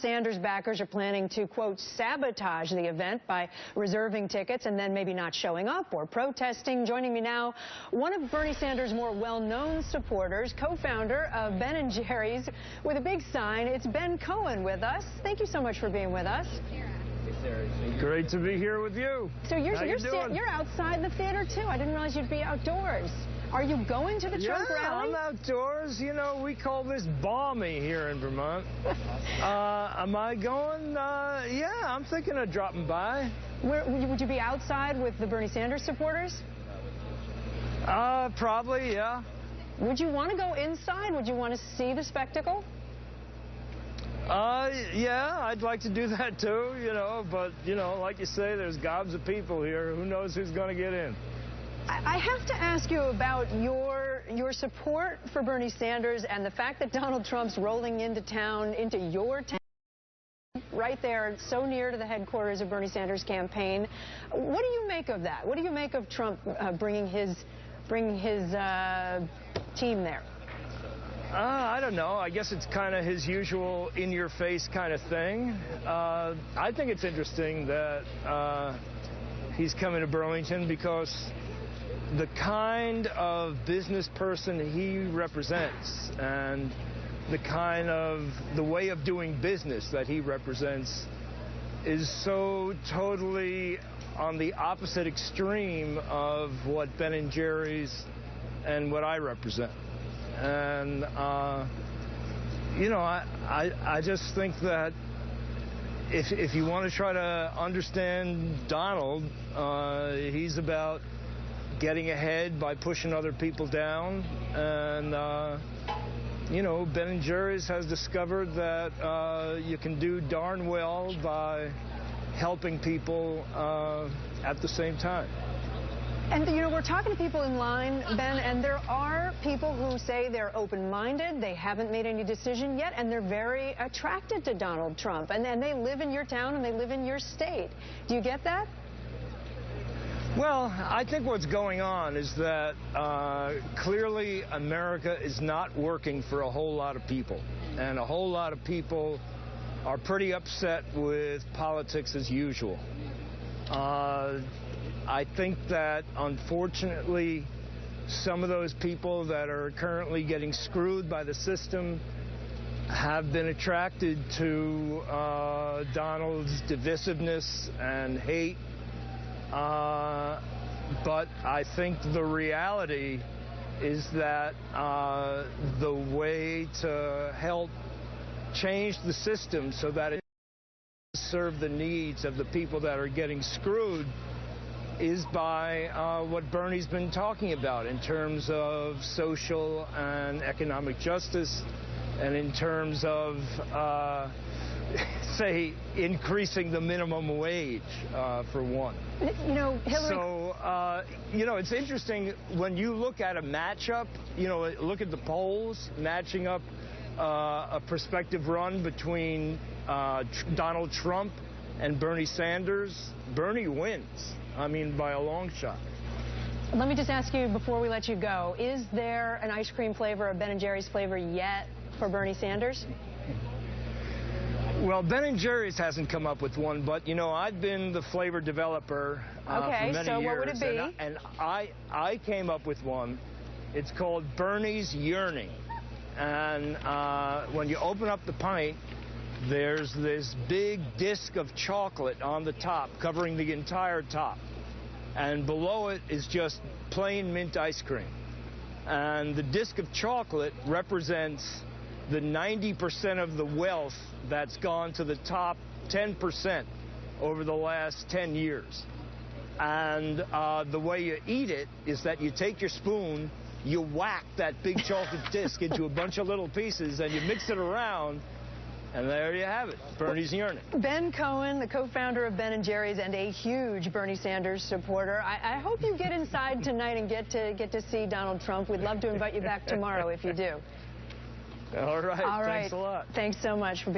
Sanders backers are planning to, quote, sabotage the event by reserving tickets and then maybe not showing up or protesting. Joining me now, one of Bernie Sanders' more well-known supporters, co-founder of Ben & Jerry's with a big sign. It's Ben Cohen with us. Thank you so much for being with us. Great to be here with you. So you're outside the theater, too. I didn't realize you'd be outdoors. Are you going to the Trump rally? I'm outdoors. You know, we call this balmy here in Vermont. Am I going? Yeah, I'm thinking of dropping by. Would you be outside with the Bernie Sanders supporters? Probably, yeah. Would you want to go inside? Would you want to see the spectacle? Yeah, I'd like to do that too, you know, but, you know, like you say, there's gobs of people here. Who knows who's going to get in? I have to ask you about your support for Bernie Sanders and the fact that Donald Trump's rolling into town, into your town, right there, so near to the headquarters of Bernie Sanders' campaign. What do you make of that? What do you make of Trump bringing his team there? I don't know. I guess it's kind of his usual in-your-face kind of thing. I think it's interesting that he's coming to Burlington because the kind of business person he represents and the way of doing business that he represents is so totally on the opposite extreme of what Ben & Jerry's and what I represent. And, you know, I just think that if you want to try to understand Donald, he's about getting ahead by pushing other people down. And, you know, Ben & Jerry's has discovered that you can do darn well by helping people at the same time. And, you know, we're talking to people in line, Ben, and there are people who say they're open-minded, they haven't made any decision yet, and they're very attracted to Donald Trump. And they live in your town and they live in your state. Do you get that? Well, I think what's going on is that clearly America is not working for a whole lot of people. And a whole lot of people are pretty upset with politics as usual. I think that, unfortunately, some of those people that are currently getting screwed by the system have been attracted to Donald's divisiveness and hate. But I think the reality is that the way to help change the system so that it serve the needs of the people that are getting screwed is by what Bernie's been talking about in terms of social and economic justice and in terms of, say, increasing the minimum wage, for one. You know, Hillary... So, you know, it's interesting when you look at a matchup, you know, look at the polls matching up a prospective run between Donald Trump and Bernie Sanders. Bernie wins. I mean, by a long shot. Let me just ask you before we let you go, is there an ice cream flavor, a Ben & Jerry's flavor yet for Bernie Sanders? Well, Ben & Jerry's hasn't come up with one, but, you know, I've been the flavor developer for many years. Okay, so what would it be? And I came up with one. It's called Bernie's Yearning. And when you open up the pint, there's this big disc of chocolate on the top, covering the entire top. And below it is just plain mint ice cream. And the disc of chocolate represents the 90% of the wealth that's gone to the top 10% over the last 10 years. And the way you eat it is that you take your spoon, you whack that big chocolate disc into a bunch of little pieces, and you mix it around, and there you have it, Bernie's Yearning. Ben Cohen, the co-founder of Ben & Jerry's and a huge Bernie Sanders supporter. I hope you get inside tonight and get to see Donald Trump. We'd love to invite you back tomorrow if you do. All right. Thanks a lot. Thanks so much for being